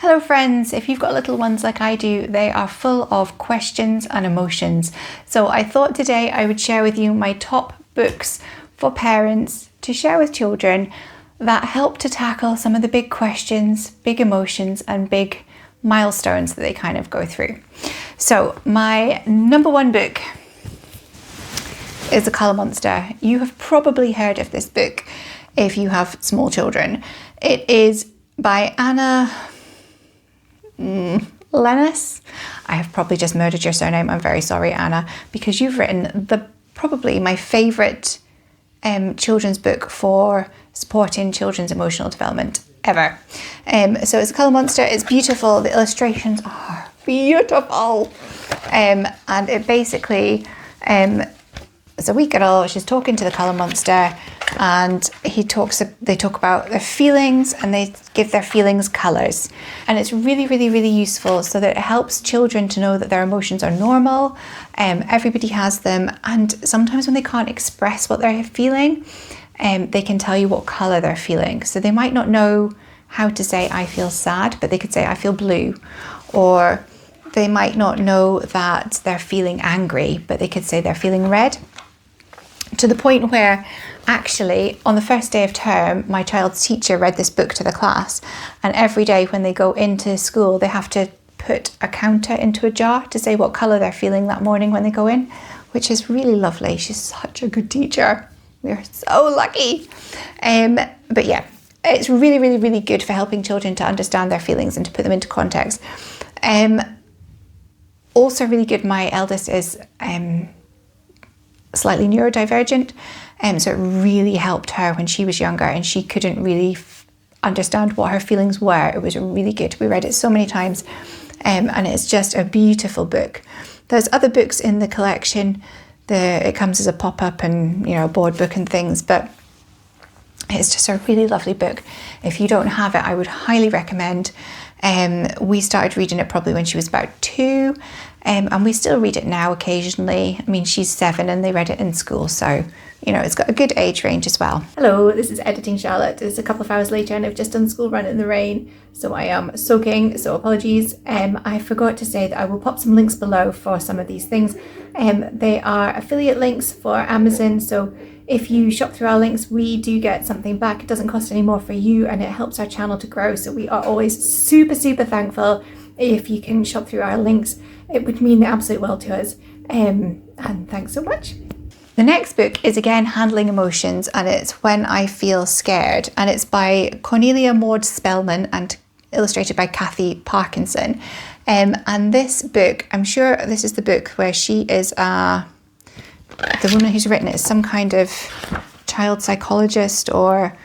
Hello friends, if you've got little ones like I do, they are full of questions and emotions. So I thought today I would share with you my top books for parents to share with children that help to tackle some of the big questions, big emotions and big milestones that they kind of go through. So my number one book is The Colour Monster. You have probably heard of this book if you have small children. It is by Anna Lennis. I have probably just murdered your surname. I'm very sorry, Anna, because you've written probably my favourite children's book for supporting children's emotional development ever. So it's A Colour Monster. It's beautiful. The illustrations are beautiful. And it basically, it's a week old. She's talking to the Colour Monster, and they talk about their feelings, and they give their feelings colours. And it's really, really, really useful so that it helps children to know that their emotions are normal. Everybody has them, and sometimes when they can't express what they're feeling, they can tell you what colour they're feeling. So they might not know how to say I feel sad, but they could say I feel blue. Or they might not know that they're feeling angry, but they could say they're feeling red. To the point where actually on the first day of term, my child's teacher read this book to the class, and every day when they go into school, they have to put a counter into a jar to say what colour they're feeling that morning when they go in, which is really lovely. She's such a good teacher. We're so lucky. But yeah, it's really, really, really good for helping children to understand their feelings and to put them into context. Also really good, my eldest is slightly neurodivergent, so it really helped her when she was younger and she couldn't really understand what her feelings were. It was really good. We read it so many times, and it's just a beautiful book. There's other books in the collection. It comes as a pop-up and a board book and things, but it's just a really lovely book. If you don't have it, I would highly recommend. We started reading it probably when she was about 2, and we still read it now occasionally. I mean, she's 7 and they read it in school, so it's got a good age range as well. Hello, this is Editing Charlotte. It's a couple of hours later and I've just done school run in the rain, so I am soaking, so apologies. I forgot to say that I will pop some links below for some of these things. They are affiliate links for Amazon, so if you shop through our links, we do get something back. It doesn't cost any more for you and it helps our channel to grow, so we are always super, super thankful if you can shop through our links. It would mean the absolute world to us, and thanks so much. The next book is again Handling Emotions, and it's When I Feel Scared, and it's by Cornelia Maud Spellman and illustrated by Kathy Parkinson. And this book, I'm sure this is the book where she is the woman who's written it is some kind of child psychologist or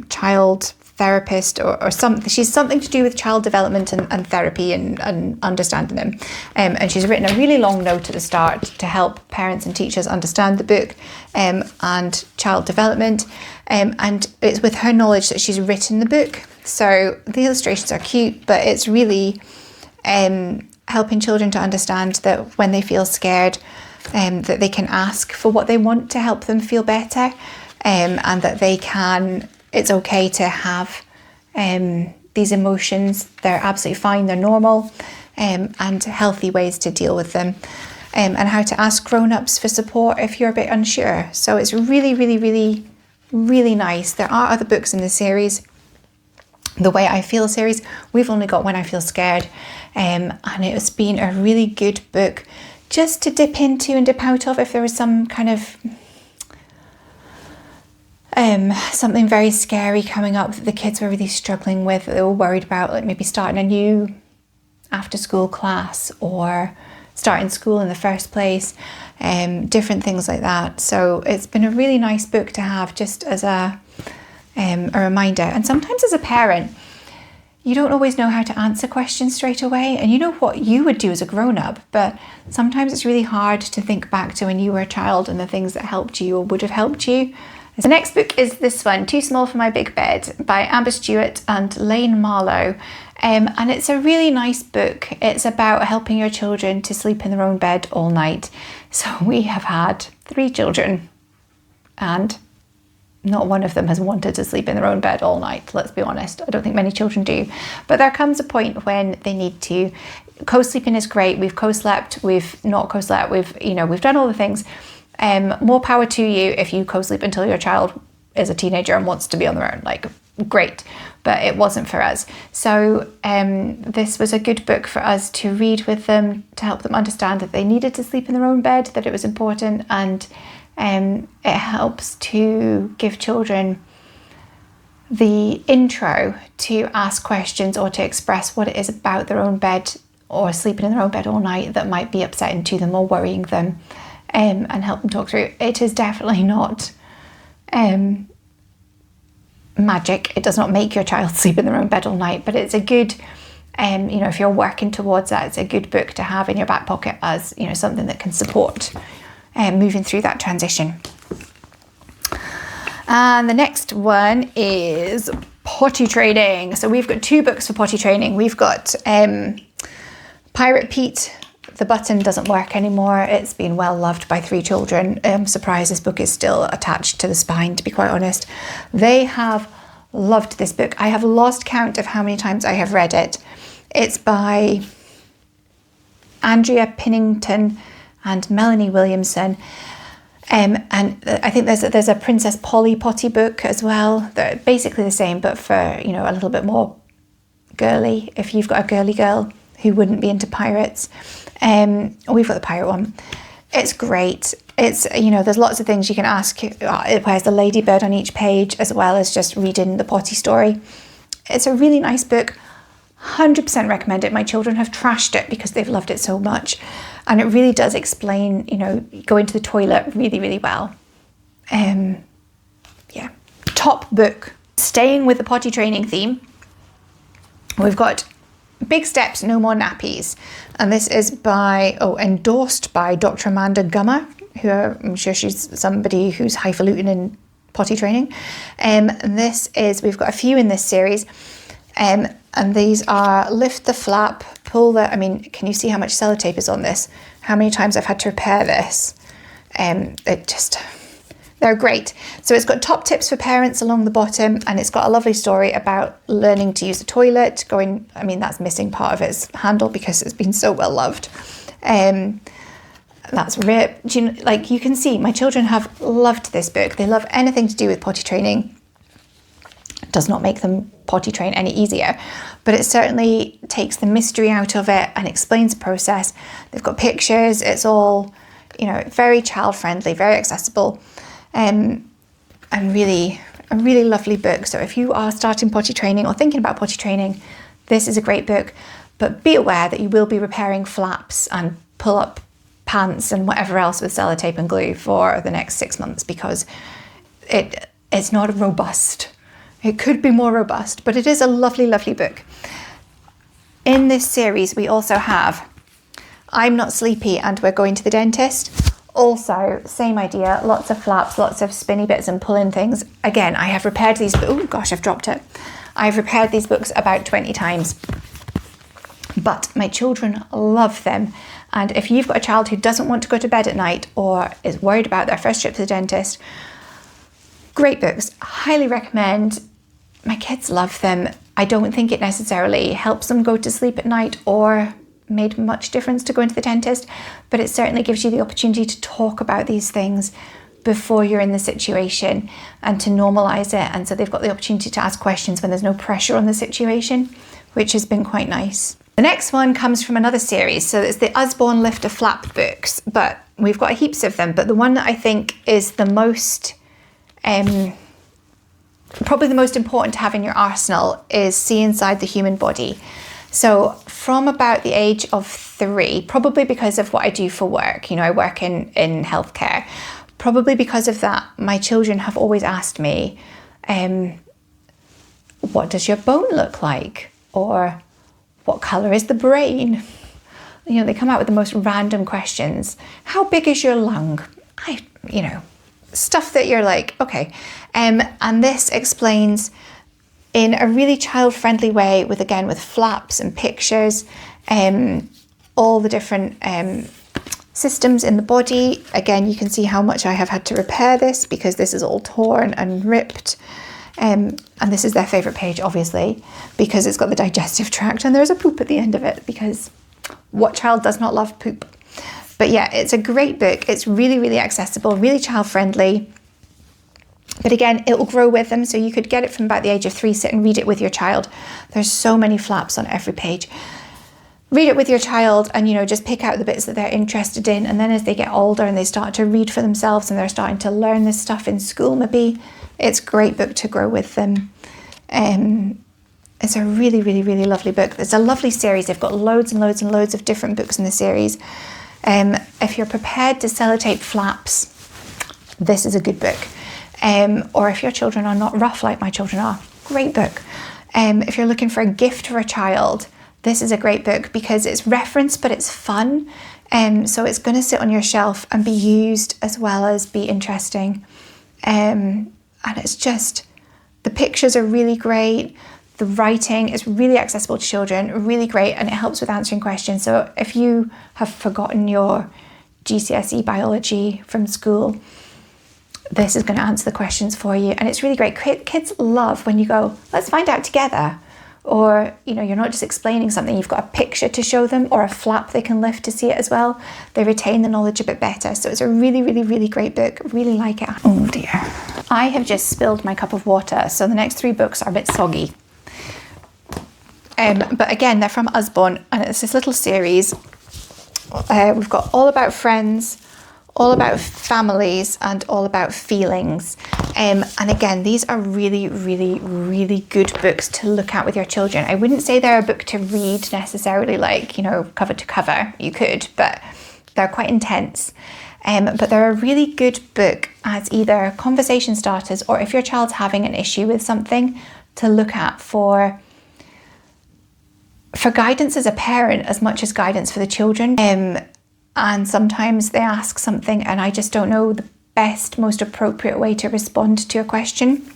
child therapist or something. She's something to do with child development and therapy and understanding them. And she's written a really long note at the start to help parents and teachers understand the book and child development. And it's with her knowledge that she's written the book. So the illustrations are cute, but it's really helping children to understand that when they feel scared, that they can ask for what they want to help them feel better, and that it's okay to have these emotions. They're absolutely fine, they're normal, and healthy ways to deal with them, and how to ask grown-ups for support if you're a bit unsure. So it's really, really, really, really nice. There are other books in the series. The Way I Feel series, we've only got When I Feel Scared, and it's been a really good book just to dip into and dip out of if there was some kind of something very scary coming up that the kids were really struggling with, that they were worried about, like maybe starting a new after school class or starting school in the first place, different things like that. So it's been a really nice book to have just as a reminder. And sometimes as a parent, you don't always know how to answer questions straight away, and you know what you would do as a grown-up, but sometimes it's really hard to think back to when you were a child and the things that helped you or would have helped you. The next book is this one, Too Small for My Big Bed by Amber Stewart and Lane Marlowe. And it's a really nice book. It's about helping your children to sleep in their own bed all night. So we have had 3 children and not one of them has wanted to sleep in their own bed all night, let's be honest. I don't think many children do. But there comes a point when they need to. Co-sleeping is great. We've co-slept, we've not co-slept, we've done all the things. More power to you if you co-sleep until your child is a teenager and wants to be on their own. Like, great. But it wasn't for us. So this was a good book for us to read with them, to help them understand that they needed to sleep in their own bed, that it was important, and it helps to give children the intro to ask questions or to express what it is about their own bed or sleeping in their own bed all night that might be upsetting to them or worrying them, and help them talk through. It is definitely not magic. It does not make your child sleep in their own bed all night, but it's a good, if you're working towards that, it's a good book to have in your back pocket as, something that can support moving through that transition. And the next one is potty training. So we've got 2 books for potty training. We've got Pirate Pete. The button doesn't work anymore. It's been well loved by 3 children. I'm surprised this book is still attached to the spine, to be quite honest. They have loved this book. I have lost count of how many times I have read it. It's by Andrea Pinnington and Melanie Williamson. And I think there's a Princess Polly potty book as well. They're basically the same, but for, a little bit more girly, if you've got a girly girl who wouldn't be into pirates. We've got the pirate one. It's great. It's, there's lots of things you can ask. It has the ladybird on each page, as well as just reading the potty story. It's a really nice book. 100% recommend it. My children have trashed it because they've loved it so much. And it really does explain, going to the toilet really, really well. Top book. Staying with the potty training theme, we've got Big Steps, No More Nappies. And this is endorsed by Dr. Amanda Gummer, who I'm sure she's somebody who's highfalutin in potty training. We've got a few in this series. And these are lift the flap, pull the, can you see how much sellotape is on this? How many times I've had to repair this? They're great. So it's got top tips for parents along the bottom, and it's got a lovely story about learning to use the toilet, that's missing part of its handle because it's been so well loved. That's ripped. You can see my children have loved this book. They love anything to do with potty training. It does not make them potty train any easier, but it certainly takes the mystery out of it and explains the process. They've got pictures. It's all, very child friendly, very accessible. And really a really lovely book. So if you are starting potty training or thinking about potty training, this is a great book. But be aware that you will be repairing flaps and pull-up pants and whatever else with sellotape and glue for the next 6 months, because it's not robust. It could be more robust, but it is a lovely, lovely book. In this series, we also have I'm Not Sleepy and We're Going to the Dentist. Also, same idea, lots of flaps, lots of spinny bits and pull-in things. Again, I have repaired these, oh gosh, I've dropped it. I've repaired these books about 20 times, but my children love them. And if you've got a child who doesn't want to go to bed at night or is worried about their first trip to the dentist, great books, highly recommend. My kids love them. I don't think it necessarily helps them go to sleep at night or made much difference to going to the dentist, but it certainly gives you the opportunity to talk about these things before you're in the situation and to normalize it. And so they've got the opportunity to ask questions when there's no pressure on the situation, which has been quite nice. The next one comes from another series. So it's the Usborne Lift a Flap books, but we've got heaps of them. But the one that I think is the most, probably the most important to have in your arsenal is See Inside the Human Body. So from about the age of 3, probably because of what I do for work, I work in healthcare, probably because of that, my children have always asked me, what does your bone look like? Or what colour is the brain? They come out with the most random questions. How big is your lung? Stuff that you're like, okay. And this explains in a really child-friendly way with flaps and pictures, all the different Systems in the body. Again, you can see how much I have had to repair this because this is all torn and ripped. And this is their favourite page, obviously, because it's got the digestive tract and there's a poop at the end of it, because what child does not love poop? But yeah, it's a great book. It's really, really accessible, really child friendly. But again, it will grow with them. So you could get it from about the age of 3, sit and read it with your child. There's so many flaps on every page. Read it with your child and, just pick out the bits that they're interested in. And then as they get older and they start to read for themselves and they're starting to learn this stuff in school, maybe, it's a great book to grow with them. It's a really, really, really lovely book. It's a lovely series. They've got loads and loads and loads of different books in the series. If you're prepared to sellotape flaps, this is a good book. Or if your children are not rough like my children are, great book. If you're looking for a gift for a child, this is a great book because it's referenced, but it's fun. So it's going to sit on your shelf and be used as well as be interesting. And it's just, the pictures are really great. The writing is really accessible to children, really great, and it helps with answering questions. So if you have forgotten your GCSE biology from school, this is going to answer the questions for you. And it's really great. Kids love when you go, let's find out together. Or, you're not just explaining something, you've got a picture to show them or a flap they can lift to see it as well. They retain the knowledge a bit better. So it's a really, really, really great book. Really like it. Oh dear. I have just spilled my cup of water. So the next 3 books are a bit soggy. But again, they're from Usborne and it's this little series. We've got All About Friends, All About Families, and All About Feelings. And again, these are really, really, really good books to look at with your children. I wouldn't say they're a book to read necessarily, like, cover to cover. You could, but they're quite intense. But they're a really good book as either conversation starters or if your child's having an issue with something, to look at for guidance as a parent as much as guidance for the children. And sometimes they ask something and I just don't know the best, most appropriate way to respond to a question.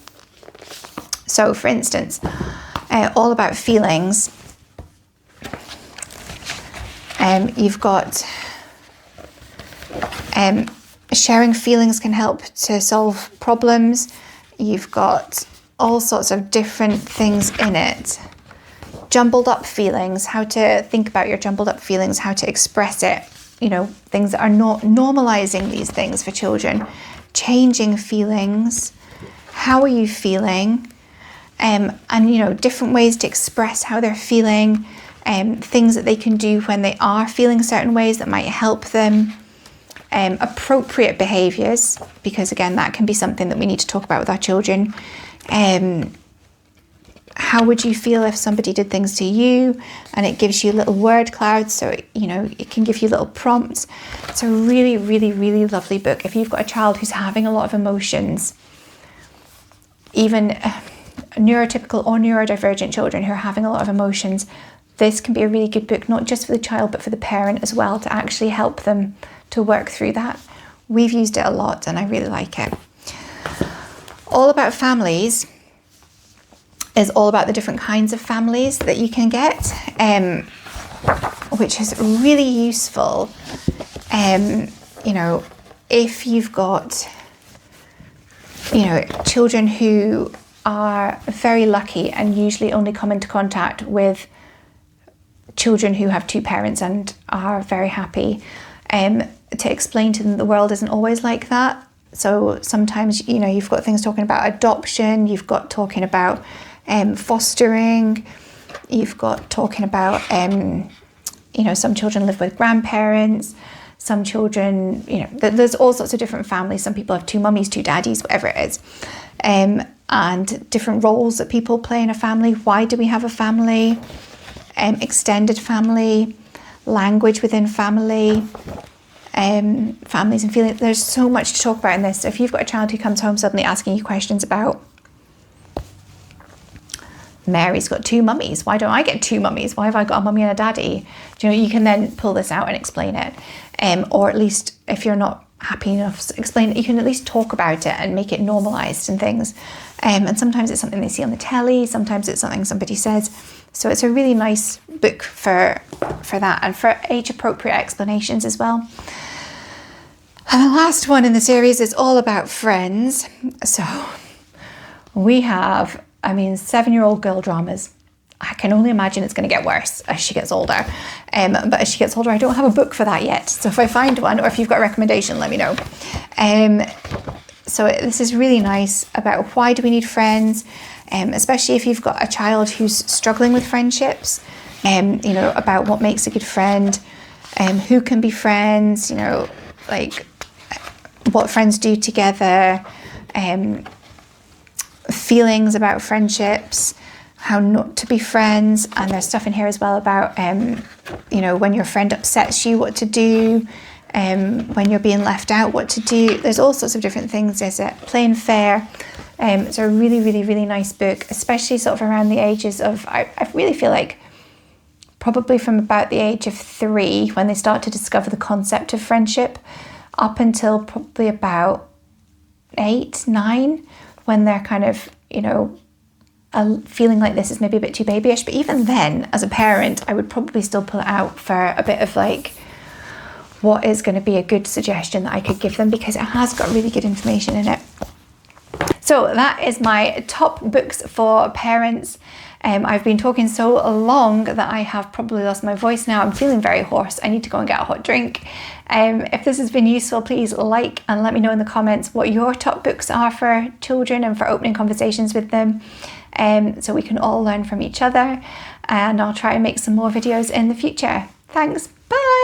So for instance, All About Feelings, you've got sharing feelings can help to solve problems. You've got all sorts of different things in it. Jumbled up feelings, how to think about your jumbled up feelings, how to express it. Things that are not normalizing these things for children. Changing feelings. How are you feeling? And different ways to express how they're feeling. Things that they can do when they are feeling certain ways that might help them. Appropriate behaviours, because again, that can be something that we need to talk about with our children. How would you feel if somebody did things to you? And it gives you little word clouds, so it can give you little prompts. It's a really, really, really lovely book. If you've got a child who's having a lot of emotions, even neurotypical or neurodivergent children who are having a lot of emotions, this can be a really good book, not just for the child, but for the parent as well, to actually help them to work through that. We've used it a lot and I really like it. All About Families is all about the different kinds of families that you can get, which is really useful. If you've got, children who are very lucky and usually only come into contact with children who have 2 parents and are very happy, to explain to them the world isn't always like that. So sometimes, you've got things talking about adoption, you've got talking about fostering, you've got talking about, some children live with grandparents, some children, there's all sorts of different families. Some people have 2 mummies, 2 daddies, whatever it is. And different roles that people play in a family. Why do we have a family? Extended family, language within family, families and feelings. There's so much to talk about in this. So if you've got a child who comes home suddenly asking you questions about, Mary's got 2 mummies, why don't I get 2 mummies? Why have I got a mummy and a daddy? You can then pull this out and explain it. Or at least if you're not happy enough to explain it, you can at least talk about it and make it normalised and things. And sometimes it's something they see on the telly, sometimes it's something somebody says. So it's a really nice book for that and for age appropriate explanations as well. And the last one in the series is all about friends. So we have, 7-year-old girl dramas. I can only imagine it's going to get worse as she gets older. But as she gets older, I don't have a book for that yet. So if I find one, or if you've got a recommendation, let me know. So this is really nice about why do we need friends, especially if you've got a child who's struggling with friendships, about what makes a good friend, who can be friends, like what friends do together, feelings about friendships, how not to be friends. And there's stuff in here as well about, when your friend upsets you, what to do, when you're being left out, what to do. There's all sorts of different things. There's a Playing Fair. It's a really, really, really nice book, especially sort of around the ages of, I really feel like probably from about the age of 3, when they start to discover the concept of friendship, up until probably about 8, 9, when they're kind of, feeling like this is maybe a bit too babyish. But even then, as a parent, I would probably still pull it out for a bit of like, what is going to be a good suggestion that I could give them, because it has got really good information in it. So that is my top books for parents. I've been talking so long that I have probably lost my voice now. I'm feeling very hoarse. I need to go and get a hot drink. If this has been useful, please like and let me know in the comments what your top books are for children and for opening conversations with them, so we can all learn from each other. And I'll try and make some more videos in the future. Thanks. Bye.